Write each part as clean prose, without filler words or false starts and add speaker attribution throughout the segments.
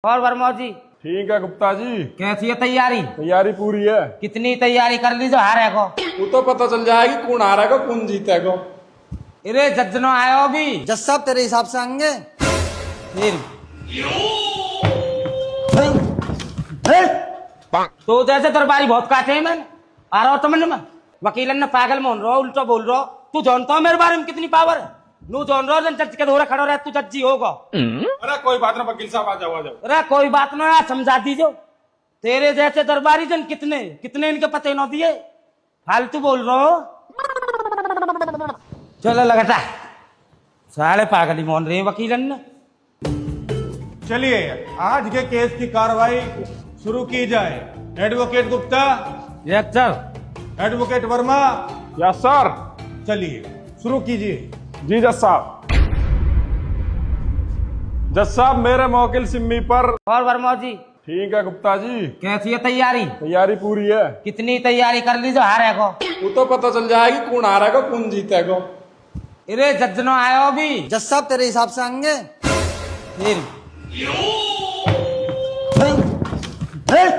Speaker 1: और वर्मा जी
Speaker 2: ठीक है गुप्ता जी।
Speaker 1: कैसी है तैयारी?
Speaker 2: तैयारी पूरी है।
Speaker 1: कितनी तैयारी कर ली जो हारे को?
Speaker 2: वो तो पता चल जाएगी कौन हारेगा कौन जीतेगा।
Speaker 1: अरे जज्जनो आयो अभी।
Speaker 3: जज साहब तेरे हिसाब से आएंगे
Speaker 1: फिर तो जैसे दरबारी बहुत काटे हैं मैंने आ रहा हो समझ में। वकीलन ने पागल में रहा उल्टा बोल रहा। तू जानता हो मेरे बारे में कितनी पावर है? नू जान रहा जन चर्च के धोरे खड़ा रहे तू जज्जी होगा।
Speaker 2: अरे कोई बात ना वकील साहब, आ जाओ आ जाओ।
Speaker 1: अरे कोई बात ना यार, समझा दीजो। तेरे जैसे दरबारी जन कितने कितने इनके पते न दिए। फालतू बोल रहा हो। चलो लगता साले पागल ही मान रहे हैं वकीलन ने।
Speaker 4: चलिए आज के केस की कार्रवाई शुरू की जाए। Advocate Gupta,
Speaker 1: yes sir.
Speaker 4: Advocate Verma,
Speaker 2: yes sir.
Speaker 4: चलिए शुरू कीजिए।
Speaker 2: जी जज साहब। जज साहब मेरे मौकिल सिम्मी पर।
Speaker 1: और वर्मा जी
Speaker 2: ठीक है गुप्ता जी।
Speaker 1: कैसी है तैयारी?
Speaker 2: तैयारी पूरी है।
Speaker 1: कितनी तैयारी कर ली जो हारे को?
Speaker 2: वो तो पता चल जाएगी कौन हारेगा कौन जीतेगा।
Speaker 1: अरे जज्जनो आयो अभी।
Speaker 3: जज साहब तेरे हिसाब से आएंगे
Speaker 1: फिर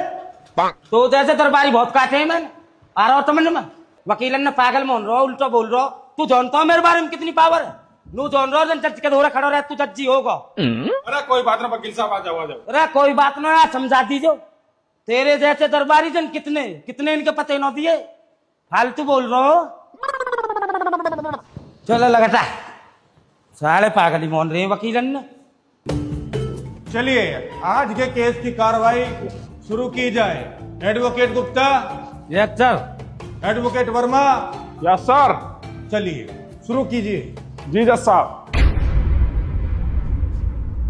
Speaker 1: तो जैसे दरबारी बहुत काटे हैं मैंने आ रहा हो समझ में। वकीलन ने पागल में रहा उल्टा बोल रहा। तू जानता हो मेरे बारे में कितनी पावर है? नू जान रहा जन चर्च के धोरे खड़ा रहे तू जज्जी होगा।
Speaker 2: अरे कोई बात ना वकील साहब, आ जाओ आ जाओ।
Speaker 1: अरे कोई बात ना यार, समझा दीजो। तेरे जैसे दरबारी जन कितने कितने इनके पते न दिए। फालतू बोल रहा हो। चलो लगता साले पागल ही मान रहे हैं वकीलन ने।
Speaker 4: चलिए आज के केस की कार्रवाई शुरू की जाए। Advocate Gupta,
Speaker 1: yes sir.
Speaker 4: Advocate Verma,
Speaker 2: yes sir.
Speaker 4: चलिए शुरू कीजिए।
Speaker 2: जी जज साहब।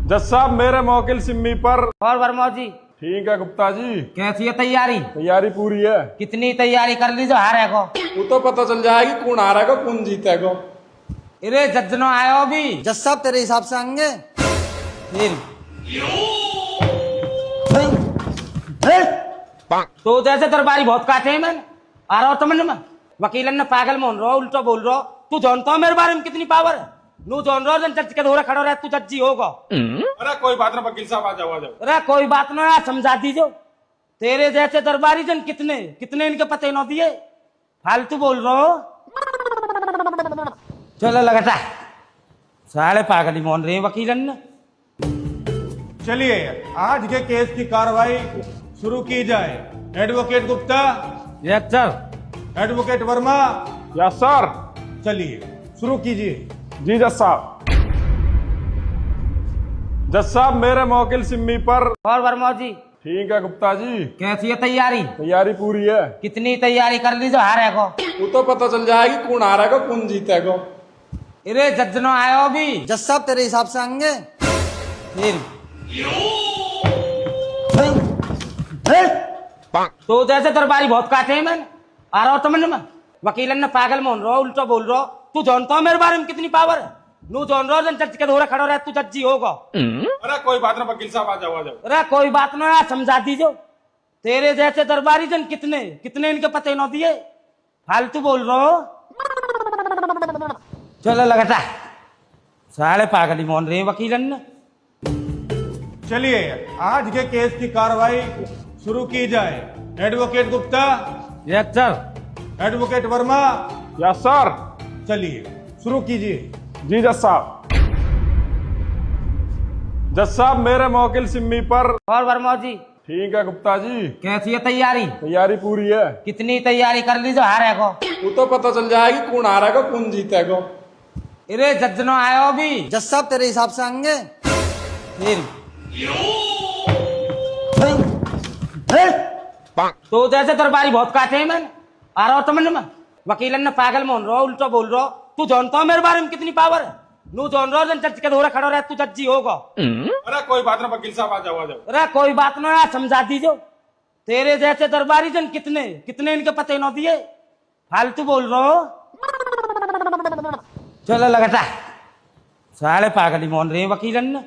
Speaker 2: जज साहब मेरे मौकिल सिम्मी पर।
Speaker 1: और वर्मा जी
Speaker 2: ठीक है गुप्ता जी।
Speaker 1: कैसी है तैयारी?
Speaker 2: तैयारी पूरी है।
Speaker 1: कितनी तैयारी कर ली जो हारे को?
Speaker 2: वो तो पता चल जाएगी कौन हारेगा कौन जीतेगा।
Speaker 1: अरे जज्जनो आयो अभी।
Speaker 3: जज साहब तेरे हिसाब से आएंगे
Speaker 1: फिर तो जैसे दरबारी बहुत काटे हैं मैंने आ रहा हो समझ में। वकीलन ने पागल में रहा उल्टा बोल रहा। तू जानता हो मेरे बारे में कितनी पावर है? नू जान रहा जन चर्च के धोरे खड़ा रहे तू जज्जी होगा।
Speaker 2: अरे कोई बात ना वकील साहब, आ जाओ आ जाओ।
Speaker 1: अरे कोई बात ना यार, समझा दीजो। तेरे जैसे दरबारी जन कितने कितने इनके पते न दिए। फालतू बोल रहा हो। चलो लगता साले पागल ही मान रहे हैं वकीलन ने।
Speaker 4: चलिए आज के केस की कार्रवाई शुरू की जाए। Advocate Gupta,
Speaker 1: yes sir.
Speaker 4: Advocate Verma,
Speaker 2: yes sir.
Speaker 4: चलिए शुरू कीजिए।
Speaker 2: जी जज साहब। जज साहब मेरे मौकिल सिम्मी पर।
Speaker 1: और वर्मा जी
Speaker 2: ठीक है गुप्ता जी।
Speaker 1: कैसी है तैयारी?
Speaker 2: तैयारी पूरी है।
Speaker 1: कितनी तैयारी कर ली जो हारे को?
Speaker 2: वो तो पता चल जाएगी कौन हारेगा कौन जीतेगा।
Speaker 1: अरे जज्जनो आयो अभी।
Speaker 3: जज साहब तेरे हिसाब से आएंगे
Speaker 1: फिर तो जैसे दरबारी बहुत काटे हैं मैंने आ रहा हो समझ में। वकीलन ने पागल में रहा उल्टा बोल रहा। तू जानता हो मेरे बारे में कितनी पावर है? नू जान रहा जन चर्च के धोरे खड़ा रहे तू जज्जी होगा।
Speaker 2: अरे कोई बात ना वकील साहब, आ जाओ आ जाओ।
Speaker 1: अरे कोई बात ना यार, समझा दीजो। तेरे जैसे दरबारी जन कितने कितने इनके पते न दिए। फालतू बोल रहा हो। चलो लगता साले पागल ही मान रहे हैं वकीलन ने।
Speaker 4: चलिए आज के केस की कार्रवाई शुरू की जाए। Advocate Gupta,
Speaker 1: yes sir.
Speaker 4: Advocate Verma,
Speaker 2: yes sir.
Speaker 4: चलिए शुरू कीजिए।
Speaker 2: जी जज साहब। जज साहब मेरे मौकिल सिम्मी पर।
Speaker 1: और वर्मा जी
Speaker 2: ठीक है गुप्ता जी।
Speaker 1: कैसी है तैयारी?
Speaker 2: तैयारी पूरी है।
Speaker 1: कितनी तैयारी कर ली जो हारे को?
Speaker 2: वो तो पता चल जाएगी कौन हारेगा कौन जीतेगा।
Speaker 1: अरे जज्जनो आयो अभी।
Speaker 3: जज साहब तेरे हिसाब से आएंगे
Speaker 1: फिर तो जैसे दरबारी बहुत काटे हैं मैंने आ रहा हो समझ में। वकीलन ने पागल में रहा उल्टा बोल रहा। तू जानता हो मेरे बारे में कितनी पावर है? नू जान रहा जन चर्च के धोरे खड़ा रहे तू जज्जी होगा।
Speaker 2: अरे कोई बात ना वकील साहब, आ जाओ आ जाओ।
Speaker 1: अरे कोई बात ना यार, समझा दीजो। तेरे जैसे दरबारी जन कितने कितने इनके पते न दिए। फालतू बोल रहा हो। चलो लगता साले पागल ही मान रहे हैं वकीलन ने।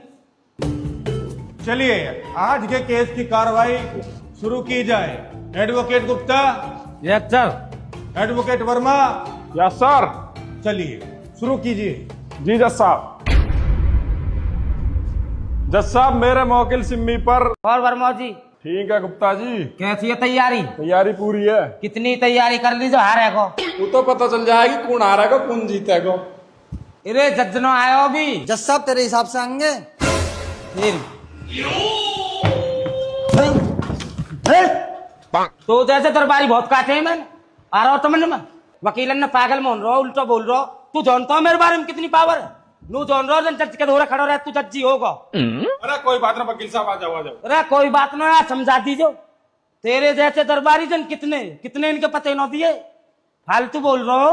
Speaker 4: चलिए आज के केस की कार्रवाई शुरू की जाए। Advocate Gupta,
Speaker 1: yes sir.
Speaker 4: Advocate Verma,
Speaker 2: yes sir.
Speaker 4: चलिए शुरू कीजिए।
Speaker 2: जी जज साहब। जज साहब मेरे मौकिल सिम्मी पर।
Speaker 1: और वर्मा जी
Speaker 2: ठीक है गुप्ता जी।
Speaker 1: कैसी है तैयारी?
Speaker 2: तैयारी पूरी है।
Speaker 1: कितनी तैयारी कर ली जो हारेगो?
Speaker 2: वो तो पता चल जाएगी कौन हारेगा कौन जीतेगा।
Speaker 1: अरे जज्जनो आयो भी
Speaker 3: जज साहब तेरे हिसाब से आएंगे।
Speaker 1: तो जैसे दरबारी बहुत काटे हैं मैंने आ रहा हो समझ में। वकीलन ने पागल मोन रहो उल्टा बोल रहा तू जानता हो मेरे बारे में कितनी पावर है। नू जान रहा जज के धोरे खड़ा रहे तू जज्जी होगा।
Speaker 2: अरे कोई बात ना वकील साहब आ जाओ।
Speaker 1: अरे कोई बात ना यार समझा दीजो। तेरे जैसे दरबारी जन कितने कितने इनके पते न दिए फालतू बोल रहा हो।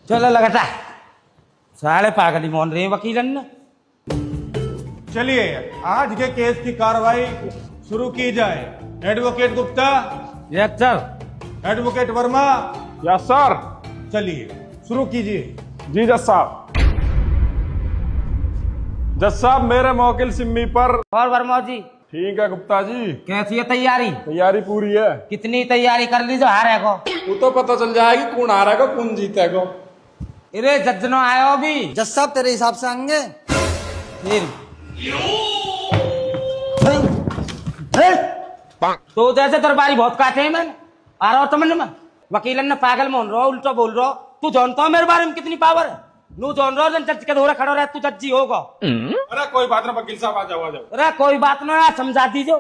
Speaker 1: चलो लगता सारे पागल ही मोन रहे हैं वकीलन ने।
Speaker 4: चलिए आज के केस की कार्रवाई शुरू की जाए। Advocate Gupta,
Speaker 1: yes sir.
Speaker 4: Advocate Verma,
Speaker 2: yes sir.
Speaker 4: चलिए शुरू कीजिए।
Speaker 2: जी जज साहब। जज साहब मेरे मौकिल सिम्मी पर।
Speaker 1: और वर्मा जी
Speaker 2: ठीक है गुप्ता जी।
Speaker 1: कैसी है तैयारी?
Speaker 2: तैयारी पूरी है।
Speaker 1: कितनी तैयारी कर ली जो हारेगो?
Speaker 2: वो तो पता चल जाएगी कौन हारेगा कौन जीतेगा।
Speaker 1: अरे जज्जनो आयो भी
Speaker 3: जज साहब तेरे हिसाब से आएंगे।
Speaker 1: तो जैसे दरबारी बहुत काटे हैं मैंने आ रहा हो समझ में। वकीलन ने पागल मोन रहो उल्टा बोल रहा तू जानता हो मेरे बारे में कितनी पावर है। नू जान रहा जज के धोरे खड़ा रहे तू जज्जी होगा।
Speaker 2: अरे कोई बात ना वकील साहब आ जाओ।
Speaker 1: अरे कोई बात ना यार समझा दीजो।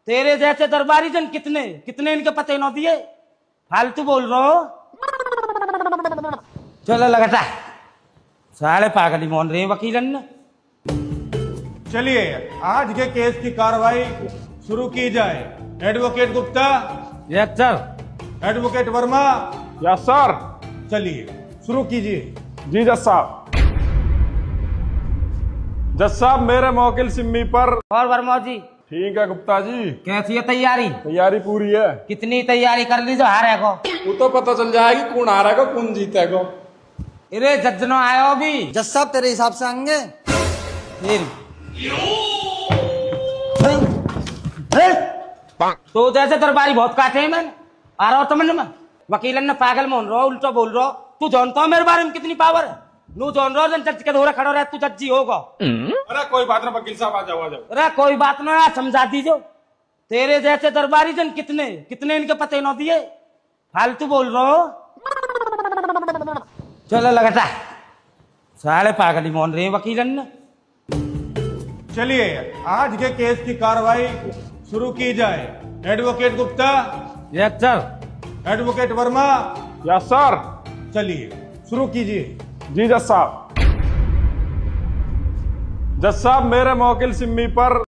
Speaker 1: तेरे जैसे दरबारी जन कितने कितने इनके पते न दिए फालतू बोल रहा हो। चलो लगता सारे पागल ही मोन रहे हैं वकीलन ने।
Speaker 4: चलिए आज के केस की कार्रवाई शुरू की जाए। Advocate Gupta,
Speaker 1: yes sir.
Speaker 4: Advocate Verma,
Speaker 2: yes sir.
Speaker 4: चलिए शुरू कीजिए।
Speaker 2: जी जज साहब। जज साहब मेरे मौकिल सिम्मी पर।
Speaker 1: और वर्मा जी
Speaker 2: ठीक है गुप्ता जी।
Speaker 1: कैसी है तैयारी?
Speaker 2: तैयारी पूरी है।
Speaker 1: कितनी तैयारी कर ली जो हारेगो?
Speaker 2: वो तो पता चल जाएगी कौन हारेगा कौन जीतेगा।
Speaker 1: अरे जज्जनो आयो भी
Speaker 3: जज साहब तेरे हिसाब से आएंगे।
Speaker 1: तो जैसे दरबारी बहुत काटे हैं मैंने आ रहा हो समझ में। वकीलन ने पागल मोन रहो उल्टा बोल रहा तू जानता हो मेरे बारे में कितनी पावर है। नू जान रहा जज के धोरे खड़ा रहे तू जज्जी होगा।
Speaker 2: अरे कोई बात ना वकील साहब आ जाओ।
Speaker 1: अरे कोई बात ना यार समझा दीजो। तेरे जैसे दरबारी जन कितने कितने इनके पते न दिए फालतू बोल रहा हो। चलो लगता सारे पागल ही मोन रहे हैं वकीलन ने।
Speaker 4: चलिए आज के केस की कार्रवाई शुरू की जाए। Advocate Gupta,
Speaker 1: yes sir.
Speaker 4: Advocate Verma,
Speaker 2: yes sir.
Speaker 4: चलिए शुरू कीजिए।
Speaker 2: जी जज साहब। जज साहब मेरे मौकिल सिम्मी पर।